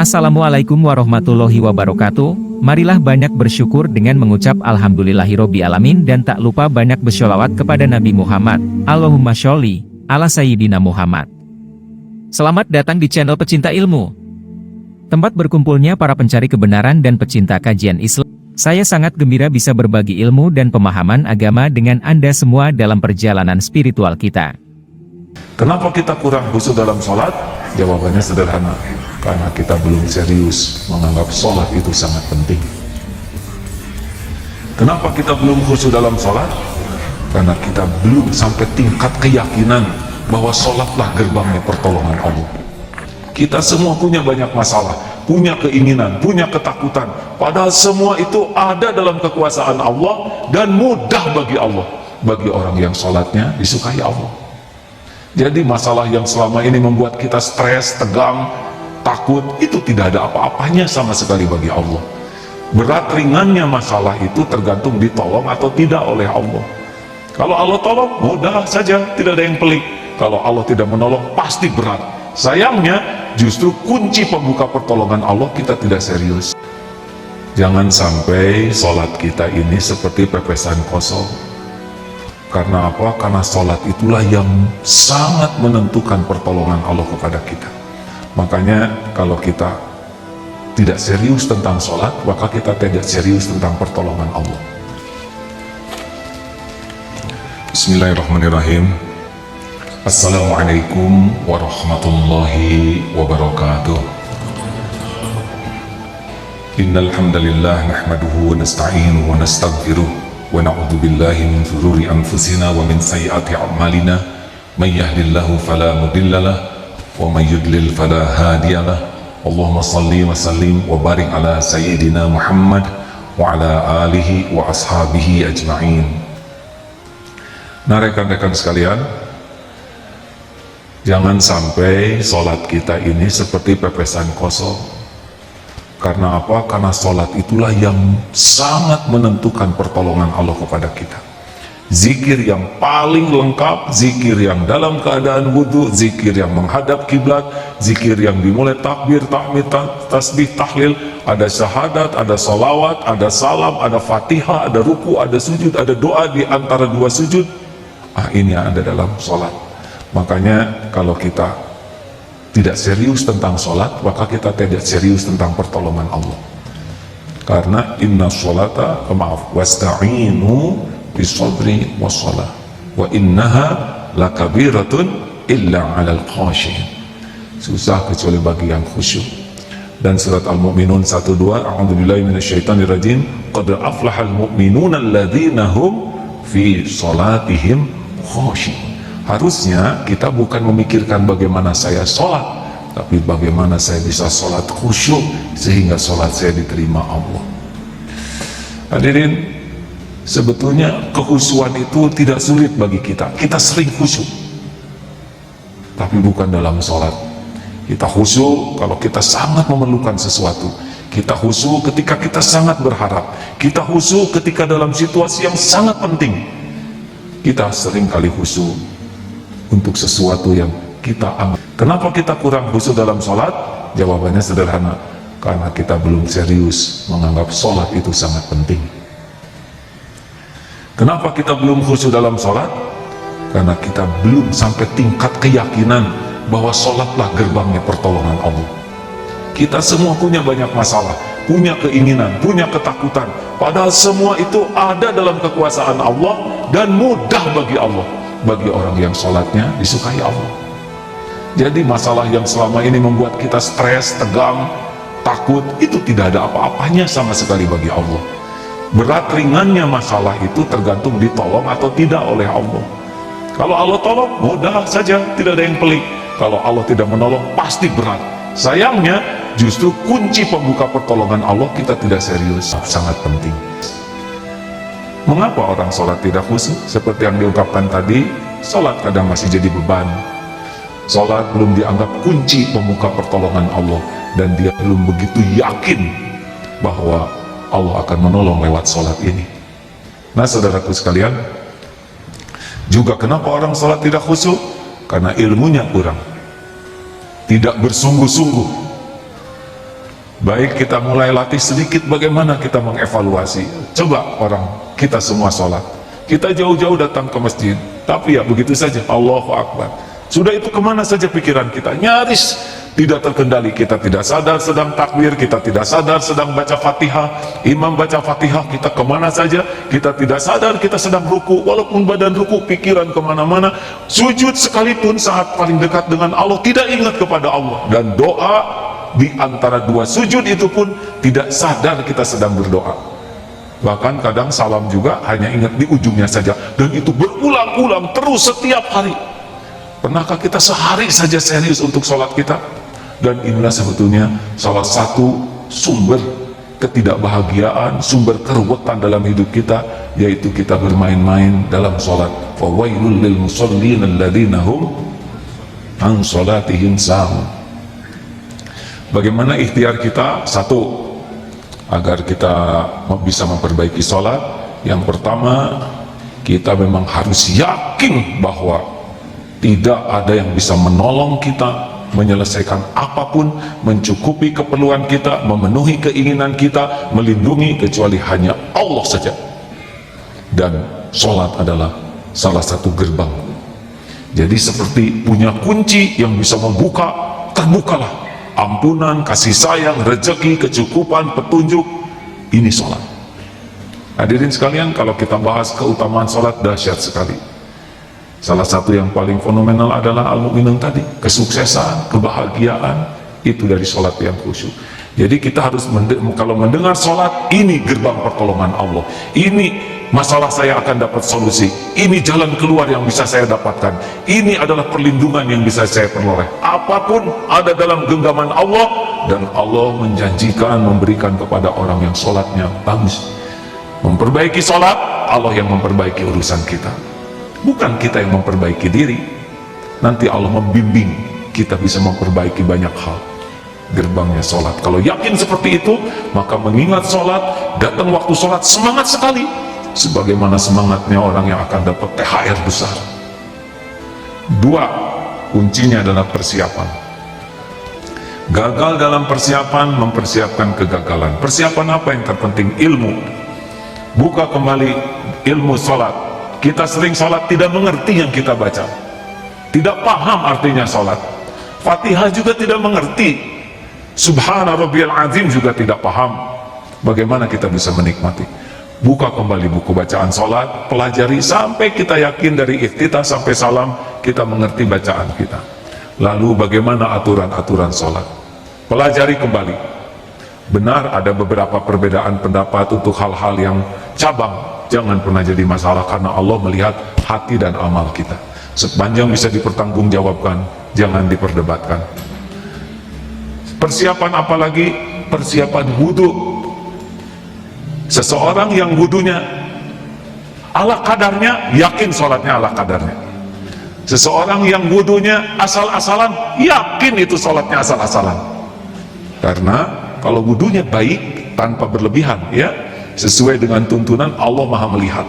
Assalamualaikum warahmatullahi wabarakatuh. Marilah banyak bersyukur dengan mengucap Alhamdulillahirobbilalamin dan tak lupa banyak bersholawat kepada Nabi Muhammad. Allahumma sholli ala Sayyidina Muhammad. Selamat datang di channel Pecinta Ilmu, tempat berkumpulnya para pencari kebenaran dan pecinta kajian Islam. Saya sangat gembira bisa berbagi ilmu dan pemahaman agama dengan Anda semua dalam perjalanan spiritual kita. Kenapa kita kurang khusyuk dalam sholat? Jawabannya sederhana, karena kita belum serius menganggap sholat itu sangat penting. Kenapa kita belum khusyuk dalam sholat? Karena kita belum sampai tingkat keyakinan bahwa sholatlah gerbangnya pertolongan Allah. Kita semua punya banyak masalah, punya keinginan, punya ketakutan, padahal semua itu ada dalam kekuasaan Allah dan mudah bagi Allah, bagi orang yang sholatnya disukai Allah. Jadi masalah yang selama ini membuat kita stres, tegang, takut, itu tidak ada apa-apanya sama sekali bagi Allah. Berat ringannya masalah itu tergantung ditolong atau tidak oleh Allah. Kalau Allah tolong, mudah saja, tidak ada yang pelik. Kalau Allah tidak menolong, pasti berat. Sayangnya, justru kunci pembuka pertolongan Allah kita tidak serius. Jangan sampai sholat kita ini seperti pepesan kosong. Karena apa? Karena sholat itulah yang sangat menentukan pertolongan Allah kepada kita. Makanya kalau kita tidak serius tentang sholat, maka kita tidak serius tentang pertolongan Allah. Bismillahirrahmanirrahim. Assalamualaikum warahmatullahi wabarakatuh. Innal hamdalillah nahmaduhu wa nasta'inuhu wa nastaghfiruh wa na'udzu billahi min shururi anfusina wa min sayyiati a'malina may yahdihillahu fala mudilla lahu wa may yudlil fala hadiya lahu. Allahumma shalli wa sallim wa barik ala sayyidina Muhammad wa ala alihi wa ashabihi ajma'in. Nah, rekan-rekan sekalian, jangan sampai sholat kita ini seperti pepesan kosong. Karena apa? Karena sholat itulah yang sangat menentukan pertolongan Allah kepada kita. Zikir yang paling lengkap, zikir yang dalam keadaan wudhu, zikir yang menghadap kiblat, zikir yang dimulai takbir, tahmid, tasbih, tahlil, ada syahadat, ada salawat, ada salam, ada fatihah, ada ruku, ada sujud, ada doa di antara dua sujud. Ini ada dalam sholat. Makanya kalau kita tidak serius tentang sholat, maka kita tidak serius tentang pertolongan Allah. Karena inna sholata, wasta'inu bisabri wassalah wa innaha lakabiratun illa 'alal khashiyin. Susah kecuali bagi yang khusyuk. Dan surat Al-Mu'minun 1-2, a'udzubillahi minasyaitonirrajim, qad aflahal mu'minuna alladzina hum fi sholatihim khashiyin. Harusnya kita bukan memikirkan bagaimana saya sholat, tapi bagaimana saya bisa sholat khusyuk sehingga sholat saya diterima Allah. Hadirin, sebetulnya kekhusyuan itu tidak sulit bagi kita. Kita sering khusyuk, tapi bukan dalam sholat. Kita khusyuk kalau kita sangat memerlukan sesuatu. Kita khusyuk ketika kita sangat berharap. Kita khusyuk ketika dalam situasi yang sangat penting. Kita sering kali khusyuk untuk sesuatu yang kita anggap. Kenapa kita kurang khusyuk dalam sholat? Jawabannya sederhana, karena kita belum serius menganggap sholat itu sangat penting. Kenapa kita belum khusyuk dalam sholat? Karena kita belum sampai tingkat keyakinan bahwa sholatlah gerbangnya pertolongan Allah. Kita semua punya banyak masalah, punya keinginan, punya ketakutan, padahal semua itu ada dalam kekuasaan Allah dan mudah bagi Allah, bagi orang yang sholatnya disukai Allah. Jadi masalah yang selama ini membuat kita stres, tegang, takut, itu tidak ada apa-apanya sama sekali bagi Allah. Berat ringannya masalah itu tergantung ditolong atau tidak oleh Allah. Kalau Allah tolong, mudah saja, tidak ada yang pelik. Kalau Allah tidak menolong, pasti berat. Sayangnya, justru kunci pembuka pertolongan Allah kita tidak serius. Sangat penting. Mengapa orang sholat tidak khusyuk? Seperti yang diungkapkan tadi, sholat kadang masih jadi beban. Sholat belum dianggap kunci pembuka pertolongan Allah, dan dia belum begitu yakin bahwa Allah akan menolong lewat sholat ini. Nah, saudaraku sekalian, juga kenapa orang sholat tidak khusyuk? Karena ilmunya kurang, tidak bersungguh-sungguh. Baik, kita mulai latih sedikit bagaimana kita mengevaluasi. Coba orang kita semua sholat, kita jauh-jauh datang ke masjid, tapi ya begitu saja, Allahu Akbar. Sudah itu kemana saja pikiran kita? Nyaris tidak terkendali. Kita tidak sadar sedang takbir, kita tidak sadar sedang baca Fatihah, imam baca Fatihah, kita kemana saja, kita tidak sadar kita sedang ruku, walaupun badan ruku, pikiran kemana-mana. Sujud sekalipun saat paling dekat dengan Allah, tidak ingat kepada Allah. Dan doa di antara dua sujud itu pun tidak sadar kita sedang berdoa. Bahkan kadang salam juga hanya ingat di ujungnya saja, dan itu berulang-ulang terus setiap hari. Pernahkah kita sehari saja serius untuk sholat kita? Dan inilah sebetulnya salah satu sumber ketidakbahagiaan, sumber keruwetan dalam hidup kita, yaitu kita bermain-main dalam sholat. Fawailul lil musallin alladzina hum an sholatihim sahun. Bagaimana ikhtiar kita? Satu, agar kita bisa memperbaiki sholat. Yang pertama, kita memang harus yakin bahwa tidak ada yang bisa menolong kita menyelesaikan apapun, mencukupi keperluan kita, memenuhi keinginan kita, melindungi, kecuali hanya Allah saja. Dan sholat adalah salah satu gerbang. Jadi seperti punya kunci yang bisa membuka, terbukalah ampunan, kasih sayang, rezeki, kecukupan, petunjuk. Ini sholat. Hadirin sekalian, kalau kita bahas keutamaan sholat, dahsyat sekali. Salah satu yang paling fenomenal adalah al-mu'minun tadi, kesuksesan, kebahagiaan, itu dari sholat yang khusyuk. Jadi kita harus, kalau mendengar sholat, ini gerbang pertolongan Allah, ini masalah saya akan dapat solusi, ini jalan keluar yang bisa saya dapatkan, ini adalah perlindungan yang bisa saya peroleh. Apapun ada dalam genggaman Allah, dan Allah menjanjikan memberikan kepada orang yang sholatnya bagus. Memperbaiki sholat, Allah yang memperbaiki urusan kita. Bukan kita yang memperbaiki diri. Nanti Allah membimbing kita bisa memperbaiki banyak hal. Gerbangnya sholat. Kalau yakin seperti itu, maka mengingat sholat, datang waktu sholat semangat sekali, sebagaimana semangatnya orang yang akan dapat THR besar. Dua, kuncinya adalah persiapan. Gagal dalam persiapan mempersiapkan kegagalan. Persiapan apa yang terpenting? Ilmu. Buka kembali ilmu sholat. Kita sering sholat tidak mengerti yang kita baca, tidak paham artinya sholat. Fatihah juga tidak mengerti, Subhana Rabbiyal Azim juga tidak paham. Bagaimana kita bisa menikmati? Buka kembali buku bacaan sholat, pelajari sampai kita yakin dari iftitah sampai salam kita mengerti bacaan kita. Lalu bagaimana aturan-aturan sholat? Pelajari kembali. Benar ada beberapa perbedaan pendapat untuk hal-hal yang cabang, jangan pernah jadi masalah, karena Allah melihat hati dan amal kita. Sepanjang bisa dipertanggungjawabkan, jangan diperdebatkan. Persiapan apalagi? Persiapan wudhu. Seseorang yang wudhunya ala kadarnya, yakin sholatnya ala kadarnya. Seseorang yang wudhunya asal-asalan, yakin itu sholatnya asal-asalan. Karena kalau wudhunya baik tanpa berlebihan, ya, sesuai dengan tuntunan Allah Maha melihat.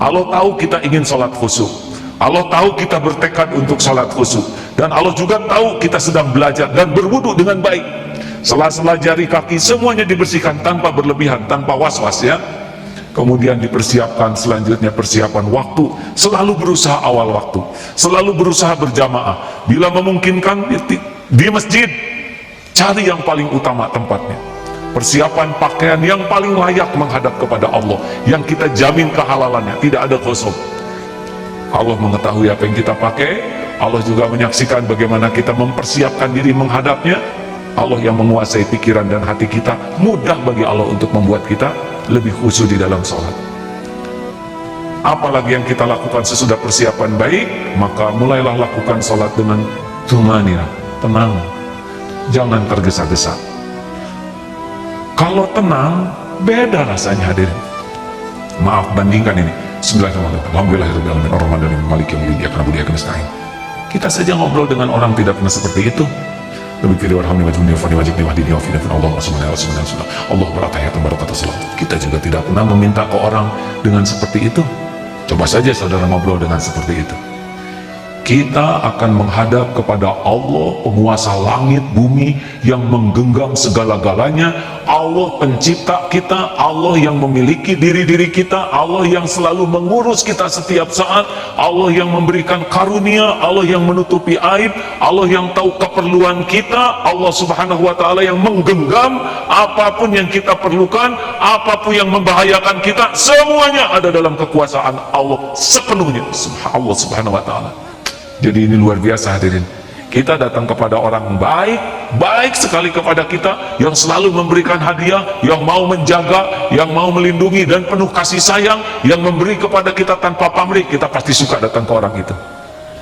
Allah tahu kita ingin sholat khusyuk, Allah tahu kita bertekad untuk sholat khusyuk, dan Allah juga tahu kita sedang belajar dan berwudu dengan baik. Sela-sela jari kaki semuanya dibersihkan tanpa berlebihan, tanpa was-was, ya. Kemudian dipersiapkan selanjutnya persiapan waktu, selalu berusaha awal waktu, selalu berusaha berjamaah. Bila memungkinkan di masjid, cari yang paling utama tempatnya. Persiapan pakaian yang paling layak menghadap kepada Allah, yang kita jamin kehalalannya, tidak ada gosok. Allah mengetahui apa yang kita pakai, Allah juga menyaksikan bagaimana kita mempersiapkan diri menghadapnya. Allah yang menguasai pikiran dan hati kita, mudah bagi Allah untuk membuat kita lebih khusyuk di dalam sholat. Apalagi yang kita lakukan sesudah persiapan baik, maka mulailah lakukan sholat dengan tumanina, tenang, jangan tergesa-gesa. Kalau tenang, beda rasanya, hadirin. Maaf, bandingkan ini. Bismillahirrahmanirrahim. Alhamdulillahirrahmanirrahim. Ar-Rahmanirrahim. Maliki yaumiddin. Iyyaka na'budu wa iyyaka nasta'in. Kita saja ngobrol dengan orang tidak pernah seperti itu. Lebih kiri warhamni wajibni wafani wajibni wahdini wafini wafini Allah subhanahu wa ta'ala Allah barakatuh barakatuh salam. Kita juga tidak pernah meminta ke orang dengan seperti itu. Coba saja saudara ngobrol dengan seperti itu. kita akan menghadap kepada Allah, penguasa langit bumi yang menggenggam segala-galanya, Allah pencipta kita, Allah yang memiliki diri-diri kita, Allah yang selalu mengurus kita setiap saat, Allah yang memberikan karunia, Allah yang menutupi aib, Allah yang tahu keperluan kita, Allah subhanahu wa ta'ala yang menggenggam apapun yang kita perlukan, apapun yang membahayakan kita, semuanya ada dalam kekuasaan Allah sepenuhnya. Allah subhanahu wa ta'ala. Jadi ini luar biasa hadirin. Kita datang kepada orang baik, baik sekali kepada kita, yang selalu memberikan hadiah, yang mau menjaga, yang mau melindungi, dan penuh kasih sayang, yang memberi kepada kita tanpa pamrih. Kita pasti suka datang ke orang itu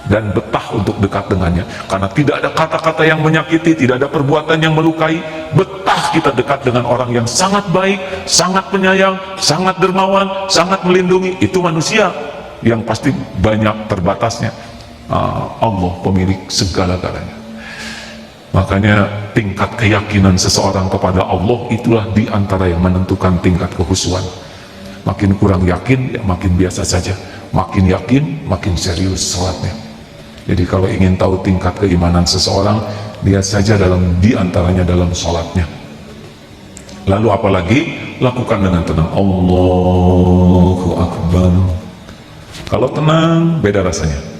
dan betah untuk dekat dengannya, karena tidak ada kata-kata yang menyakiti, tidak ada perbuatan yang melukai. Betah kita dekat dengan orang yang sangat baik, sangat penyayang, sangat dermawan, sangat melindungi. Itu manusia yang pasti banyak terbatasnya. Allah pemilik segala-galanya. Makanya tingkat keyakinan seseorang kepada Allah itulah diantara yang menentukan tingkat kehusuan. Makin kurang yakin, ya makin biasa saja. Makin yakin, makin serius salatnya. Jadi kalau ingin tahu tingkat keimanan seseorang, lihat saja diantaranya dalam salatnya. Lalu apalagi? Lakukan dengan tenang. Allahu Akbar. Kalau tenang, beda rasanya.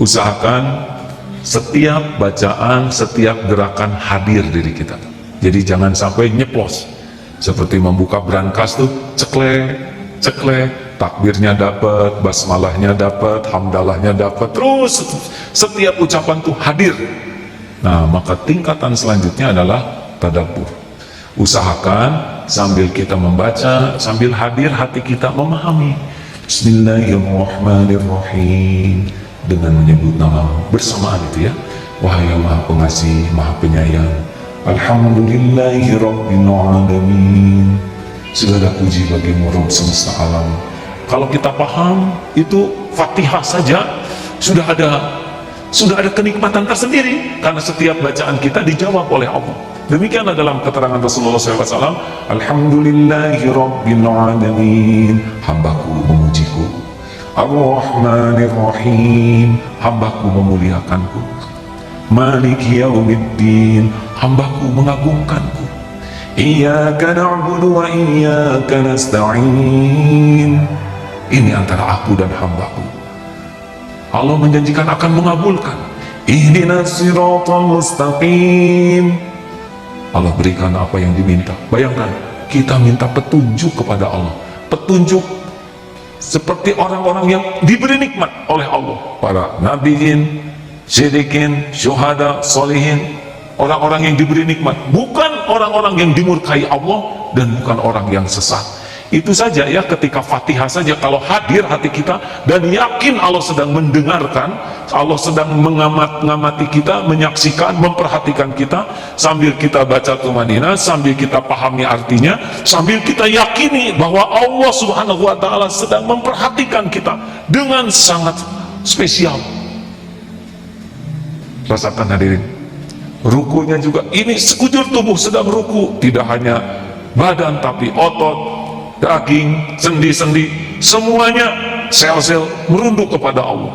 Usahakan setiap bacaan, setiap gerakan hadir diri kita. Jadi jangan sampai nyeplos. Seperti membuka brankas tuh, ceklek, takbirnya dapat, basmalahnya dapat, hamdalahnya dapat, terus setiap ucapan tuh hadir. Nah, maka tingkatan selanjutnya adalah tadabbur. Usahakan sambil kita membaca, sambil hadir hati kita memahami. Bismillahirrahmanirrahim. Dengan menyebut nama bersamaan itu ya, wahai yang maha pengasih, maha penyayang, alhamdulillahi rabbil alamin, segala puji bagimu Rabb semesta alam. Kalau kita paham itu Fatihah saja sudah ada kenikmatan tersendiri, karena setiap bacaan kita dijawab oleh Allah. Demikianlah dalam keterangan Rasulullah SAW, alhamdulillahi rabbil alamin, hambaku memujiku. Ar-Rahmanir-Rahim, hambaku memuliakanku. Maliki yaumiddin, hambaku mengagungkanku. Iyyaka na'budu wa iyyaka nasta'in. Ini antara aku dan hambaku. Allah menjanjikan akan mengabulkan. Ihdinas siratal mustaqim. Allah berikan apa yang diminta. Bayangkan, kita minta petunjuk kepada Allah. Petunjuk seperti orang-orang yang diberi nikmat oleh Allah, para nabiin, siddiqin, syuhada, solihin, orang-orang yang diberi nikmat, bukan orang-orang yang dimurkai Allah dan bukan orang yang sesat. Itu saja ya, ketika Fatihah saja kalau hadir hati kita dan yakin Allah sedang mendengarkan, Allah sedang mengamati kita, menyaksikan, memperhatikan kita, sambil kita baca tumanina, sambil kita pahami artinya, sambil kita yakini bahwa Allah subhanahu wa ta'ala sedang memperhatikan kita dengan sangat spesial. Rasakan hadirin, rukunya juga, ini sekujur tubuh sedang ruku, tidak hanya badan tapi otot, daging, sendi-sendi, semuanya sel-sel merunduk kepada Allah.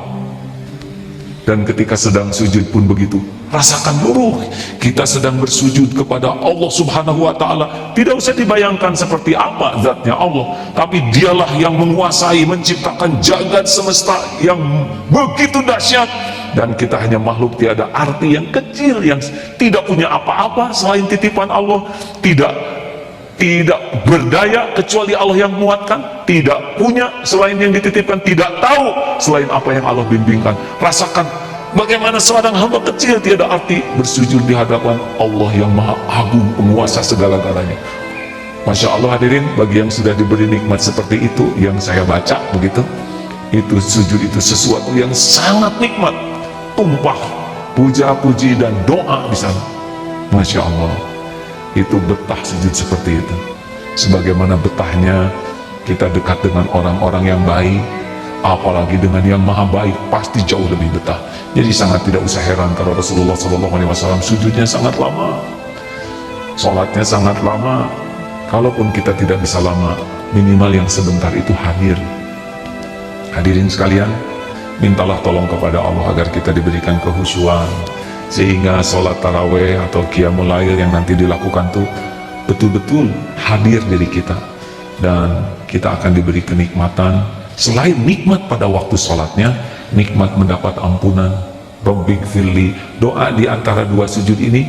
Dan ketika sedang sujud pun begitu, rasakan dulu kita sedang bersujud kepada Allah subhanahu wa ta'ala. Tidak usah dibayangkan seperti apa zatnya Allah, tapi dialah yang menguasai, menciptakan jagat semesta yang begitu dahsyat, dan kita hanya makhluk tiada arti yang kecil, yang tidak punya apa-apa selain titipan Allah, tidak berdaya kecuali Allah yang menguatkan, tidak punya selain yang dititipkan, tidak tahu selain apa yang Allah bimbingkan. Rasakan bagaimana seorang hamba kecil tiada arti bersujud di hadapan Allah yang maha agung, penguasa segala-galanya. Masya Allah hadirin, bagi yang sudah diberi nikmat seperti itu, yang saya baca begitu, itu sujud itu sesuatu yang sangat nikmat, tumpah puja, puji dan doa di sana. Masya Allah, itu betah sujud seperti itu. Sebagaimana betahnya kita dekat dengan orang-orang yang baik, apalagi dengan yang maha baik, pasti jauh lebih betah. Jadi sangat tidak usah heran kalau Rasulullah SAW sujudnya sangat lama, sholatnya sangat lama. Kalaupun kita tidak bisa lama, minimal yang sebentar itu hadir. Hadirin sekalian, mintalah tolong kepada Allah agar kita diberikan kehusyuan, sehingga sholat taraweh atau qiyamul lail yang nanti dilakukan tuh betul-betul hadir diri kita, dan kita akan diberi kenikmatan. Selain nikmat pada waktu sholatnya, nikmat mendapat ampunan. Rabbighfirli, doa di antara dua sujud ini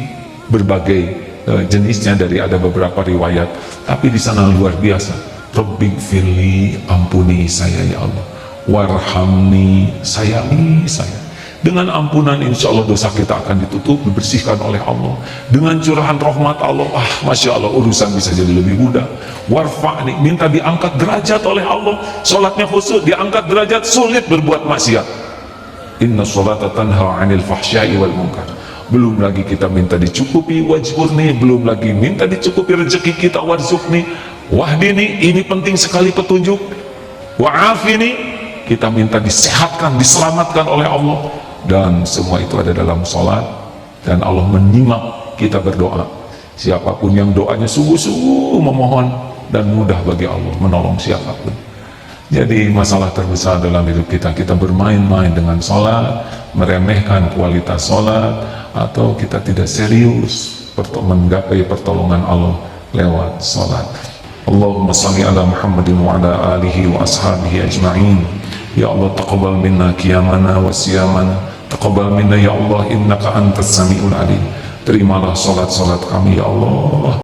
berbagai jenisnya, dari ada beberapa riwayat, tapi di sana luar biasa. Rabbighfirli, ampuni saya ya Allah, warhamni, sayangi saya. Dengan ampunan insya Allah dosa kita akan ditutup, dibersihkan oleh Allah. Dengan curahan rahmat Allah, Masya Allah, urusan bisa jadi lebih mudah. Warfa'ni, minta diangkat derajat oleh Allah. Sholatnya khusyuk, diangkat derajat, sulit berbuat maksiat. Inna sholata tanha 'anil fahsya'i wal munkar. Belum lagi kita minta dicukupi wajburni, belum lagi minta dicukupi rezeki kita, warzukni, wahdini, ini penting sekali petunjuk. Wa'afini, kita minta disehatkan, diselamatkan oleh Allah. Dan semua itu ada dalam sholat, dan Allah menyimak kita berdoa. Siapapun yang doanya sungguh-sungguh memohon, dan mudah bagi Allah menolong siapapun. Jadi masalah terbesar dalam hidup kita, kita bermain-main dengan sholat, meremehkan kualitas sholat, atau kita tidak serius menggapai pertolongan Allah lewat sholat. Allahumma salli ala Muhammadin wa ala alihi wa ashabihi ajma'in. Ya Allah, taqabbal minna qiyamana wa siyamana, taqabbal minna ya Allah, innaka antas sami'ul alim. Terimalah salat-salat kami ya Allah.